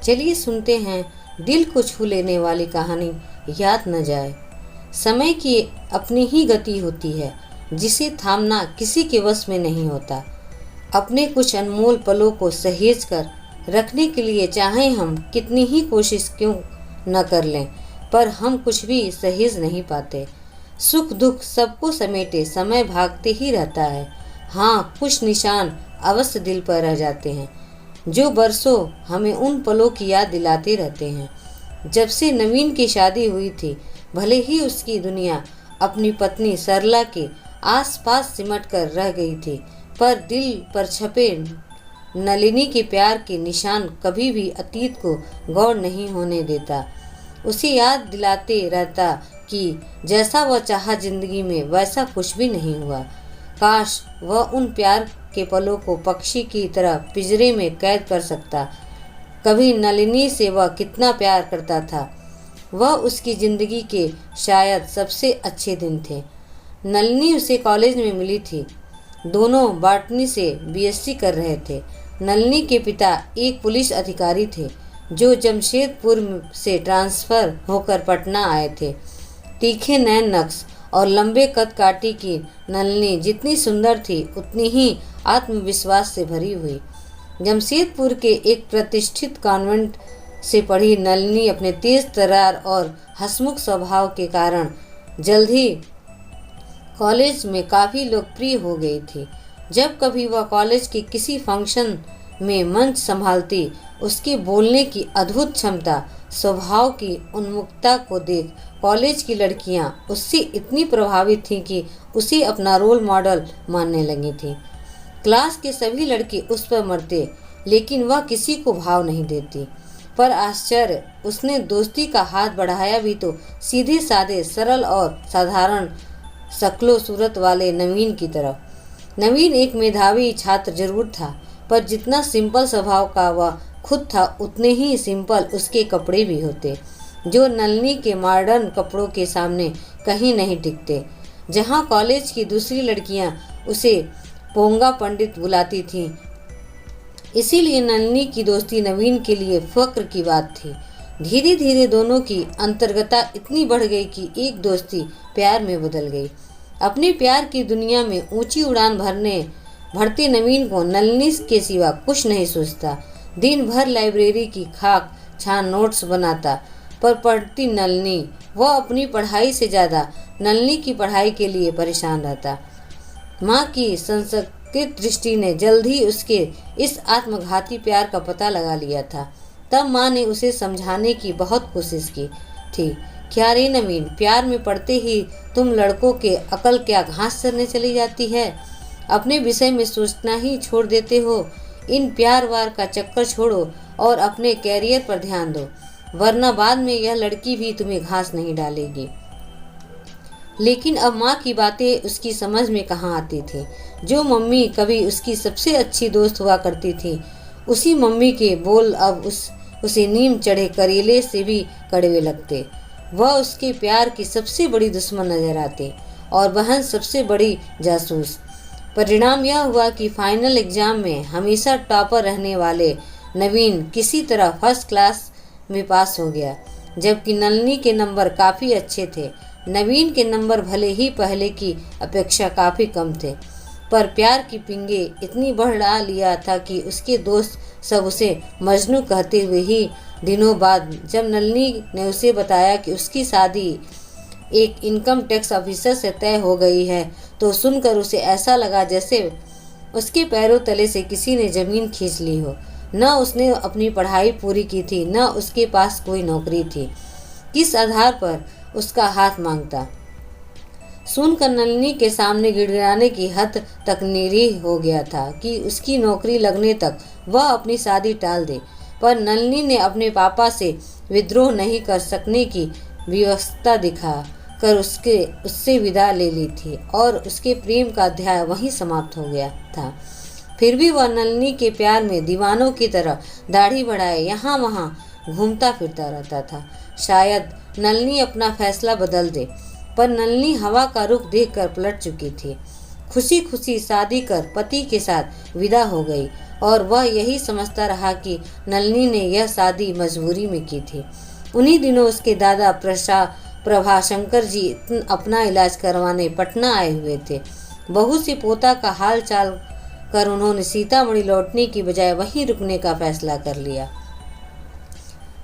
चलिए सुनते हैं दिल को छू लेने वाली कहानी याद न जाए। समय की अपनी ही गति होती है जिसे थामना किसी के वश में नहीं होता। अपने कुछ अनमोल पलों को सहेज कर रखने के लिए चाहे हम कितनी ही कोशिश क्यों न कर लें, पर हम कुछ भी सहेज नहीं पाते। सुख दुख सबको समेटे समय भागते ही रहता है। हाँ, कुछ निशान अवश्य दिल पर रह जाते हैं जो बरसों हमें उन पलों की याद दिलाते रहते हैं जब से नवीन की शादी हुई थी। भले ही उसकी दुनिया अपनी पत्नी सरला के आसपास सिमट कर रह गई थी, पर दिल पर छपे नलिनी के प्यार के निशान कभी भी अतीत को गौर नहीं होने देता। उसे याद दिलाते रहता कि जैसा वह चाहा जिंदगी में वैसा कुछ भी नहीं हुआ। काश वह उन प्यार के पलों को पक्षी की तरह पिंजरे में कैद कर सकता। कभी नलिनी से वह कितना प्यार करता था। वह उसकी ज़िंदगी के शायद सबसे अच्छे दिन थे। नलिनी उसे कॉलेज में मिली थी। दोनों बॉटनी से बीएससी कर रहे थे। नलिनी के पिता एक पुलिस अधिकारी थे जो जमशेदपुर से ट्रांसफ़र होकर पटना आए थे। तीखे नैन नक्श और लंबे कद काठी की नलिनी जितनी सुंदर थी उतनी ही आत्मविश्वास से भरी हुई। जमशेदपुर के एक प्रतिष्ठित कॉन्वेंट से पढ़ी नलिनी अपने तेज तर्रार और हंसमुख स्वभाव के कारण जल्द ही कॉलेज में काफ़ी लोकप्रिय हो गई थी। जब कभी वह कॉलेज के किसी फंक्शन में मंच संभालती, उसके बोलने की अद्भुत क्षमता, स्वभाव की उन्मुखता को देख कॉलेज की लड़कियां उससे इतनी प्रभावित थीं कि उसे अपना रोल मॉडल मानने लगी थीं। क्लास के सभी लड़के उस पर मरते, लेकिन वह किसी को भाव नहीं देती। पर आश्चर्य, उसने दोस्ती का हाथ बढ़ाया भी तो सीधे साधे सरल और साधारण शक्लो सूरत वाले नवीन की तरफ। नवीन एक मेधावी छात्र जरूर था, पर जितना सिंपल स्वभाव का वह खुद था उतने ही सिंपल उसके कपड़े भी होते, जो नलिनी के मॉडर्न कपड़ों के सामने कहीं नहीं टिकते। जहाँ कॉलेज की दूसरी लड़कियाँ उसे पोंगा पंडित बुलाती थीं, इसीलिए नलिनी की दोस्ती नवीन के लिए फक्र की बात थी। धीरे धीरे दोनों की अंतर्गता इतनी बढ़ गई कि एक दोस्ती प्यार में बदल गई। अपने प्यार की दुनिया में ऊंची उड़ान भरते नवीन को नलिनी के सिवा कुछ नहीं सोचता। दिन भर लाइब्रेरी की खाक छान नोट्स बनाता, पर पढ़ती नलिनी। वह अपनी पढ़ाई से ज़्यादा नलिनी की पढ़ाई के लिए परेशान रहता। माँ की संस्कृत दृष्टि ने जल्द ही उसके इस आत्मघाती प्यार का पता लगा लिया था। तब माँ ने उसे समझाने की बहुत कोशिश की थी। क्या रे नवीन, प्यार में पड़ते ही तुम लड़कों के अकल क्या घास चरने चली जाती है? अपने विषय में सोचना ही छोड़ देते हो। इन प्यार वार का चक्कर छोड़ो और अपने कैरियर पर ध्यान दो, वरना बाद में यह लड़की भी तुम्हें घास नहीं डालेगी। लेकिन अब माँ की बातें उसकी समझ में कहाँ आती थी। जो मम्मी कभी उसकी सबसे अच्छी दोस्त हुआ करती थी, उसी मम्मी के बोल अब उसे नीम चढ़े करेले से भी कड़वे लगते। वह उसके प्यार की सबसे बड़ी दुश्मन नजर आती और बहन सबसे बड़ी जासूस। परिणाम यह हुआ कि फाइनल एग्जाम में हमेशा टॉपर रहने वाले नवीन किसी तरह फर्स्ट क्लास में पास हो गया, जबकि नलिनी के नंबर काफ़ी अच्छे थे। नवीन के नंबर भले ही पहले की अपेक्षा काफ़ी कम थे, पर प्यार की पिंगे इतनी बढ़ा लिया था कि उसके दोस्त सब उसे मजनू कहते हुए ही दिनों बाद जब नलिनी ने उसे बताया कि उसकी शादी एक इनकम टैक्स ऑफिसर से तय हो गई है, तो सुनकर उसे ऐसा लगा जैसे उसके पैरों तले से किसी ने ज़मीन खींच ली हो। न उसने अपनी पढ़ाई पूरी की थी, न उसके पास कोई नौकरी थी। किस आधार पर उसका हाथ मांगता? सुनकर नलिनी के सामने गिड़गिड़ाने की हद तक निरीह हो गया था कि उसकी नौकरी लगने तक वह अपनी शादी टाल दे। पर नलिनी ने अपने पापा से विद्रोह नहीं कर सकने की व्यवस्था दिखा कर उससे विदा ले ली थी और उसके प्रेम का अध्याय वहीं समाप्त हो गया था। फिर भी वह नलिनी के प्यार में दीवानों की तरह दाढ़ी बढ़ाए यहाँ वहाँ घूमता फिरता रहता था। शायद नलिनी अपना फैसला बदल दे, पर नलिनी हवा का रुख देखकर पलट चुकी थी। खुशी खुशी शादी कर पति के साथ विदा हो गई और वह यही समझता रहा कि नलिनी ने यह शादी मजबूरी में की थी। उन्हीं दिनों उसके दादा प्रभाशंकर जी अपना इलाज करवाने पटना आए हुए थे। बहू से पोता का हाल चाल कर उन्होंने सीतामढ़ी लौटने की बजाय वहीं रुकने का फैसला कर लिया।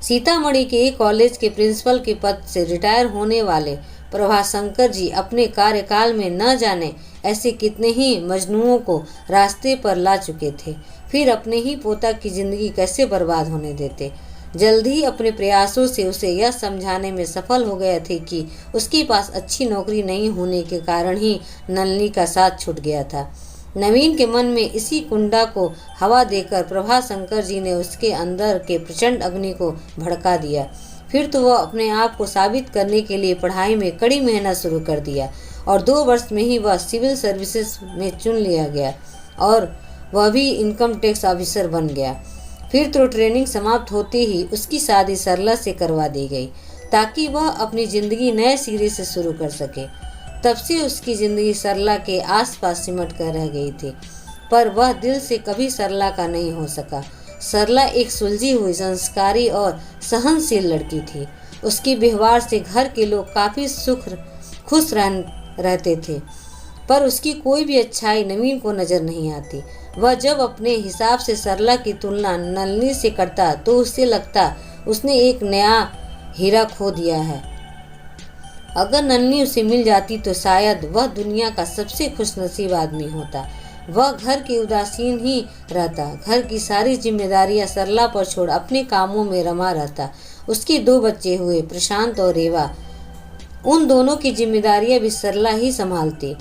सीतामढ़ी के एक कॉलेज के प्रिंसिपल के पद से रिटायर होने वाले प्रभाशंकर जी अपने कार्यकाल में न जाने ऐसे कितने ही मजनुओं को रास्ते पर ला चुके थे, फिर अपने ही पोता की जिंदगी कैसे बर्बाद होने देते। जल्द ही अपने प्रयासों से उसे यह समझाने में सफल हो गए थे कि उसके पास अच्छी नौकरी नहीं होने के कारण ही नलिनी का साथ छूट गया था। नवीन के मन में इसी कुंडा को हवा देकर प्रभाशंकर जी ने उसके अंदर के प्रचंड अग्नि को भड़का दिया। फिर तो वह अपने आप को साबित करने के लिए पढ़ाई में कड़ी मेहनत शुरू कर दिया और 2 वर्ष में ही वह सिविल सर्विसेज में चुन लिया गया और वह भी इनकम टैक्स ऑफिसर बन गया। फिर तो ट्रेनिंग समाप्त होते ही उसकी शादी सरला से करवा दी गई ताकि वह अपनी ज़िंदगी नए सिरे से शुरू कर सके। तब से उसकी ज़िंदगी सरला के आसपास सिमट कर रह गई थी, पर वह दिल से कभी सरला का नहीं हो सका। सरला एक सुलझी हुई, संस्कारी और सहनशील लड़की थी। उसके व्यवहार से घर के लोग काफ़ी खुश रहते थे, पर उसकी कोई भी अच्छाई नवीन को नज़र नहीं आती। वह जब अपने हिसाब से सरला की तुलना नलिनी से करता तो उससे लगता उसने एक नया हीरा खो दिया है। अगर नलिनी उसे मिल जाती तो शायद वह दुनिया का सबसे खुशनसीब आदमी होता। वह घर के उदासीन ही रहता, घर की सारी जिम्मेदारियां सरला पर छोड़ अपने कामों में रमा रहता। उसके 2 बच्चे हुए, प्रशांत और रेवा। उन दोनों की जिम्मेदारियां भी सरला ही संभालती।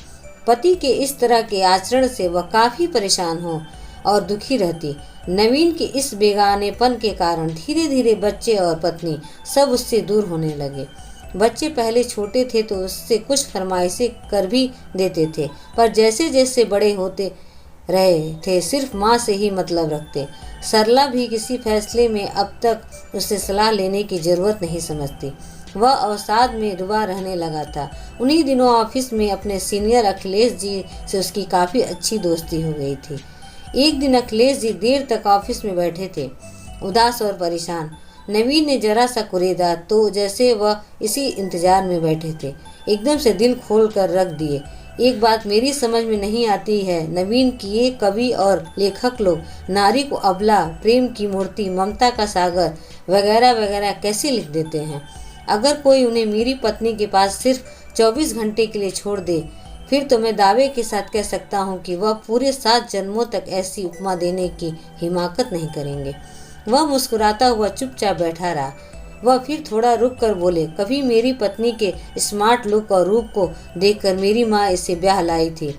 पति के इस तरह के आचरण से वह काफ़ी परेशान हो और दुखी रहती। नवीन के इस बेगानेपन के कारण धीरे धीरे बच्चे और पत्नी सब उससे दूर होने लगे। बच्चे पहले छोटे थे तो उससे कुछ फरमाइशें कर भी देते थे, पर जैसे जैसे बड़े होते रहे थे सिर्फ माँ से ही मतलब रखते। सरला भी किसी फैसले में अब तक उससे सलाह लेने की ज़रूरत नहीं समझती। वह अवसाद में डूबा रहने लगा था। उन्हीं दिनों ऑफिस में अपने सीनियर अखिलेश जी से उसकी काफ़ी अच्छी दोस्ती हो गई थी। एक दिन अखिलेश जी देर तक ऑफिस में बैठे थे, उदास और परेशान। नवीन ने जरा सा कुरेदा तो जैसे वह इसी इंतजार में बैठे थे, एकदम से दिल खोल कर रख दिए। एक बात मेरी समझ में नहीं आती है नवीन कि ये कवि और लेखक लोग नारी को अबला, प्रेम की मूर्ति, ममता का सागर वगैरह वगैरह कैसे लिख देते हैं। अगर कोई उन्हें मेरी पत्नी के पास सिर्फ 24 घंटे के लिए छोड़ दे, फिर तो मैं दावे के साथ कह सकता हूँ कि वह पूरे 7 जन्मों तक ऐसी उपमा देने की हिमाकत नहीं करेंगे। वह मुस्कुराता हुआ चुपचाप बैठा रहा। वह फिर थोड़ा रुक कर बोले, कभी मेरी पत्नी के स्मार्ट लुक और रूप को देखकर मेरी माँ इसे ब्याह लाई थी,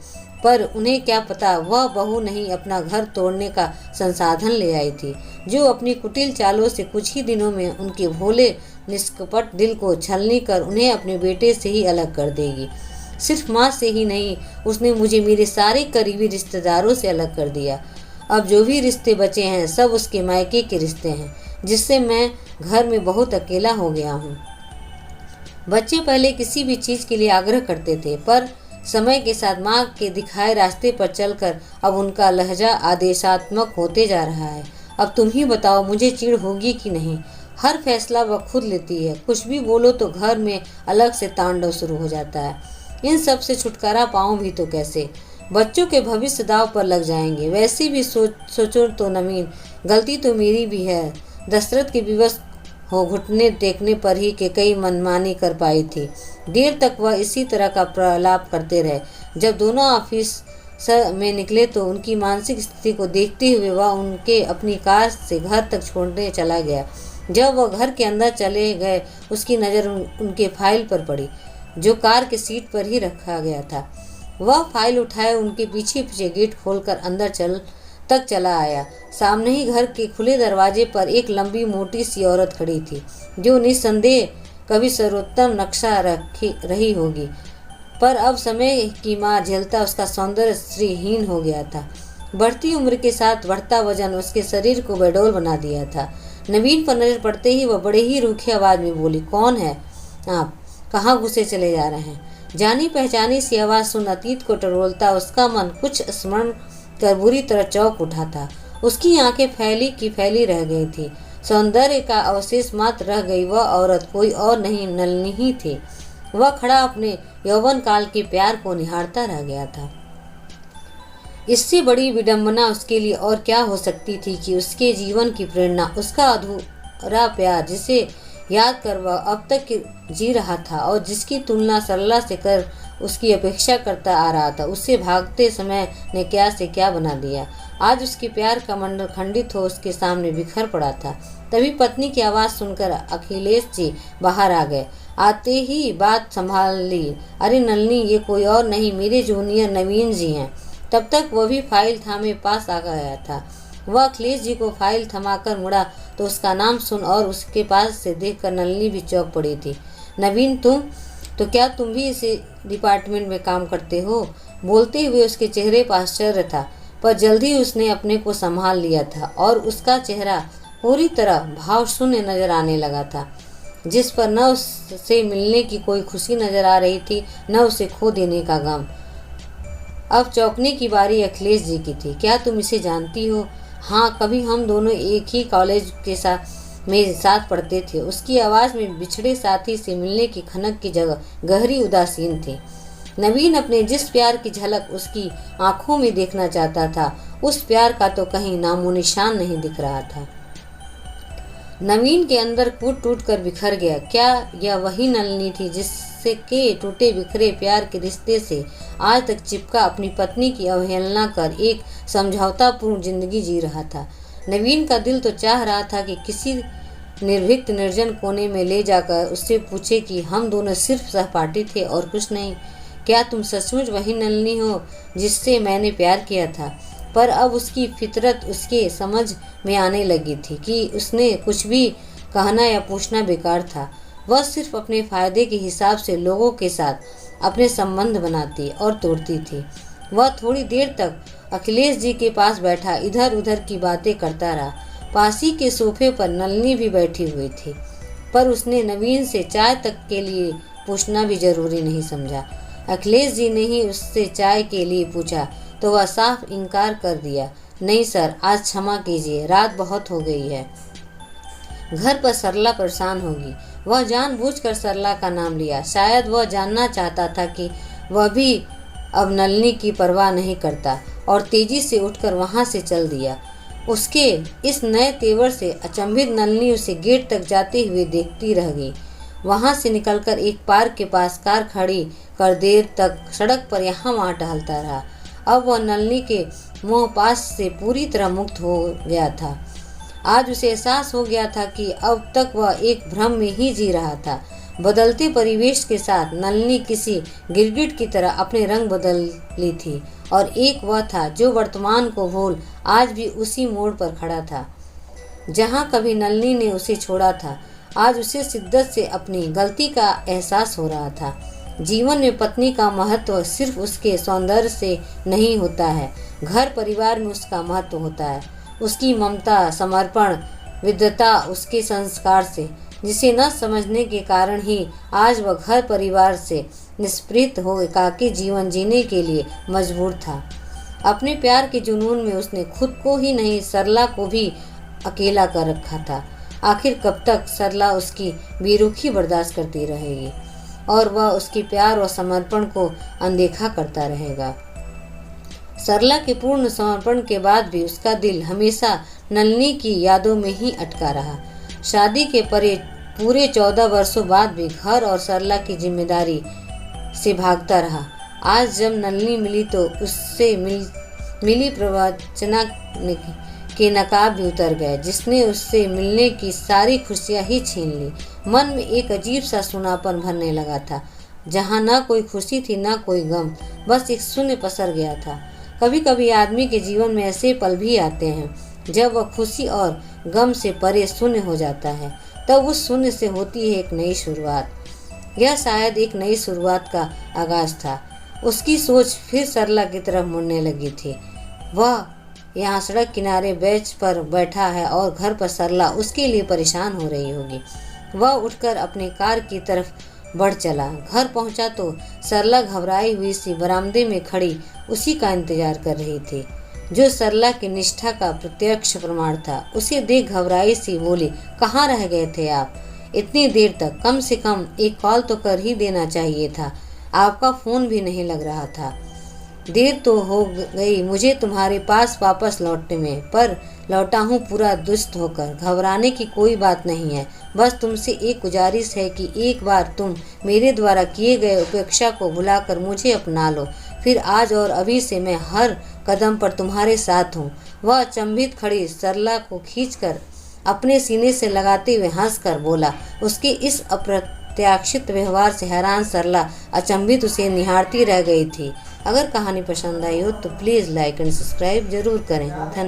पर उन्हें क्या पता वह बहू नहीं अपना घर तोड़ने का संसाधन ले आई थी, जो अपनी कुटिल चालों से कुछ ही दिनों में उनके भोले निष्कपट दिल को छलनी कर उन्हें अपने बेटे से ही अलग कर देगी। सिर्फ माँ से ही नहीं, उसने मुझे मेरे सारे करीबी रिश्तेदारों से अलग कर दिया। अब जो भी रिश्ते बचे हैं सब उसके मायके के रिश्ते हैं, जिससे मैं घर में बहुत अकेला हो गया हूँ। बच्चे पहले किसी भी चीज़ के लिए आग्रह करते थे, पर समय के साथ माँ के दिखाए रास्ते पर चलकर अब उनका लहजा आदेशात्मक होते जा रहा है। अब तुम ही बताओ, मुझे चिढ़ होगी कि नहीं। हर फैसला वह खुद लेती है, कुछ भी बोलो तो घर में अलग से तांडव शुरू हो जाता है। इन सब से छुटकारा पाऊँ भी तो कैसे। बच्चों के भविष्य दाव पर लग जाएंगे। वैसे भी सोचो तो नवीन, गलती तो मेरी भी है। दशरथ के विवश हो घुटने टेकने पर ही के कई मनमानी कर पाई थी। देर तक वह इसी तरह का प्रलाप करते रहे। जब दोनों ऑफिस में निकले तो उनकी मानसिक स्थिति को देखते हुए वह उनके अपनी कार से घर तक छोड़ने चला गया। जब वह घर के अंदर चले गए उसकी नज़र उनके फाइल पर पड़ी, जो कार के सीट पर ही रखा गया था। वह फाइल उठाए उनके पीछे पीछे गेट खोलकर अंदर चला आया। सामने ही घर के खुले दरवाजे पर एक लंबी मोटी सी औरत खड़ी थी, जो निस्संदेह कभी सर्वोत्तम नक्शा रही होगी, पर अब समय की मार झेलता उसका सौंदर्य श्रीहीन हो गया था। बढ़ती उम्र के साथ बढ़ता वजन उसके शरीर को बेडौल बना दिया था। नवीन पर नजर पड़ते ही वह बड़े ही रूखे आवाज में बोली, कौन है आप? कहाँ घुसे चले जा रहे हैं? जानी पहचानी सी आवाज़ सुन अतीत को टटोलता उसका मन कुछ स्मरण कर बुरी तरह चौंक उठा था। उसकी आंखें फैली की फैली रह गई थी। सौंदर्य का अवशेष मात्र रह गई। वह औरत कोई और नहीं, नलिनी ही थी। वह खड़ा अपने यौवन काल के प्यार को निहारता रह गया था। इससे बड़ी विडंबना उसके लिए और क्या हो सकती थी कि उसके जीवन की प्रेरणा, उसका अधूरा प्यार, जिसे याद कर वह अब तक जी रहा था और जिसकी तुलना सरला से कर उसकी अपेक्षा करता आ रहा था, उससे भागते समय ने क्या से क्या बना दिया। आज उसके प्यार का मंडल खंडित हो उसके सामने बिखर पड़ा था। तभी पत्नी की आवाज़ सुनकर अखिलेश जी बाहर आ गए। आते ही बात संभाल ली। अरे नलिनी, ये कोई और नहीं, मेरे जूनियर नवीन जी हैं। तब तक वह भी फाइल थामे पास आ गया था। वह अखिलेश जी को फाइल थमाकर मुड़ा तो उसका नाम सुन और उसके पास से देखकर नलिनी भी चौंक पड़ी थी। नवीन, तुम तो क्या तुम भी इसी डिपार्टमेंट में काम करते हो? बोलते हुए उसके चेहरे पर आश्चर्य था, पर जल्दी उसने अपने को संभाल लिया था और उसका चेहरा पूरी तरह भाव शून्य नजर आने लगा था, जिस पर न उससे मिलने की कोई खुशी नजर आ रही थी, न उसे खो देने का गम। अब चौंकने की बारी अखिलेश जी की थी। क्या तुम इसे जानती हो? हाँ, कभी हम दोनों एक ही कॉलेज के साथ पढ़ते थे। उसकी आवाज़ में बिछड़े साथी से मिलने की खनक की जगह गहरी उदासीन थी। नवीन अपने जिस प्यार की झलक उसकी आंखों में देखना चाहता था, उस प्यार का तो कहीं नामो निशान नहीं दिख रहा था। नवीन के अंदर कूट टूट कर बिखर गया। क्या यह वही नलिनी थी जिससे के टूटे बिखरे प्यार के रिश्ते से आज तक चिपका अपनी पत्नी की अवहेलना कर एक समझौतापूर्ण जिंदगी जी रहा था? नवीन का दिल तो चाह रहा था कि किसी निर्भीक निर्जन कोने में ले जाकर उससे पूछे कि हम दोनों सिर्फ सहपाठी थे और कुछ नहीं। क्या तुम सचमुच वही नलिनी हो जिससे मैंने प्यार किया था? पर अब उसकी फितरत उसके समझ में आने लगी थी कि उसने कुछ भी कहना या पूछना बेकार था। वह सिर्फ अपने फायदे के हिसाब से लोगों के साथ अपने संबंध बनाती और तोड़ती थी। वह थोड़ी देर तक अखिलेश जी के पास बैठा इधर उधर की बातें करता रहा। पासी के सोफे पर नलिनी भी बैठी हुई थी, पर उसने नवीन से चाय तक के लिए पूछना भी जरूरी नहीं समझा। अखिलेश जी ने ही उससे चाय के लिए पूछा तो वह साफ इनकार कर दिया। नहीं सर, आज क्षमा कीजिए, रात बहुत हो गई है। घर पर सरला परेशान होगी। वह जानबूझकर सरला का नाम लिया। शायद वह जानना चाहता था कि वह भी अब नलिनी की परवाह नहीं करता, और तेजी से उठकर वहां से चल दिया। उसके इस नए तेवर से अचंभित नलिनी उसे गेट तक जाते हुए देखती रह गई। वहां से निकलकर एक पार्क के पास कार खड़ी कर देर तक सड़क पर यहाँ वहाँ टहलता रहा। अब वह नलिनी के मोह पास से पूरी तरह मुक्त हो गया था। आज उसे एहसास हो गया था कि अब तक वह एक भ्रम में ही जी रहा था। बदलते परिवेश के साथ नलिनी किसी गिरगिट की तरह अपने रंग बदल ली थी, और एक वह था जो वर्तमान को भूल आज भी उसी मोड़ पर खड़ा था जहाँ कभी नलिनी ने उसे छोड़ा था। आज उसे शिद्दत से अपनी गलती का एहसास हो रहा था। जीवन में पत्नी का महत्व सिर्फ उसके सौंदर्य से नहीं होता है, घर परिवार में उसका महत्व होता है। उसकी ममता, समर्पण, विद्वता उसके संस्कार से, जिसे न समझने के कारण ही आज वह घर परिवार से निष्पृत हो एकाकी जीवन जीने के लिए मजबूर था। अपने प्यार के जुनून में उसने खुद को ही नहीं, सरला को भी अकेला कर रखा था। आखिर कब तक सरला उसकी बेरुखी बर्दाश्त करती रहेगी और वह उसके प्यार और समर्पण को अनदेखा करता रहेगा? सरला के पूर्ण समर्पण के बाद भी उसका दिल हमेशा नलिनी की यादों में ही अटका रहा। शादी के पूरे 14 वर्षों बाद भी घर और सरला की जिम्मेदारी से भागता रहा। आज जब नलिनी मिली तो उससे मिली प्रवचना के नकाब भी उतर गए, जिसने उससे मिलने की सारी खुशियां ही छीन ली। मन में एक अजीब सा सुनापन भरने लगा था, जहाँ न कोई खुशी थी न कोई गम, बस एक शून्य पसर गया था। कभी कभी आदमी के जीवन में ऐसे पल भी आते हैं जब वह खुशी और गम से परे शून्य हो जाता है। तब उस शून्य से होती है एक नई शुरुआत। यह शायद एक नई शुरुआत का आगाज था। उसकी सोच फिर सरला की तरफ मुड़ने लगी थी। वह यहाँ सड़क किनारे बेंच पर बैठा है और घर पर सरला उसके लिए परेशान हो रही होगी। वह उठकर अपने कार की तरफ बढ़ चला। घर पहुंचा तो सरला घबराई हुई सी बरामदे में खड़ी उसी का इंतजार कर रही थी, जो सरला की निष्ठा का प्रत्यक्ष प्रमाण था। उसे देख घबराई सी बोली, कहाँ रह गए थे आप इतनी देर तक? कम से कम एक कॉल तो कर ही देना चाहिए था। आपका फ़ोन भी नहीं लग रहा था। देर तो हो गई मुझे तुम्हारे पास वापस लौटने में, पर लौटा हूँ पूरा दुष्ट होकर। घबराने की कोई बात नहीं है, बस तुमसे एक गुजारिश है कि एक बार तुम मेरे द्वारा किए गए उपेक्षा को भुलाकर मुझे अपना लो, फिर आज और अभी से मैं हर कदम पर तुम्हारे साथ हूँ। वह अचंभित खड़ी सरला को खींचकर अपने सीने से लगाते हुए हंसकर बोला। उसके इस अप्रत्याशित व्यवहार से हैरान सरला अचंभित उसे निहारती रह गई थी। अगर कहानी पसंद आई हो तो प्लीज़ लाइक एंड सब्सक्राइब जरूर करें। धन्यवाद।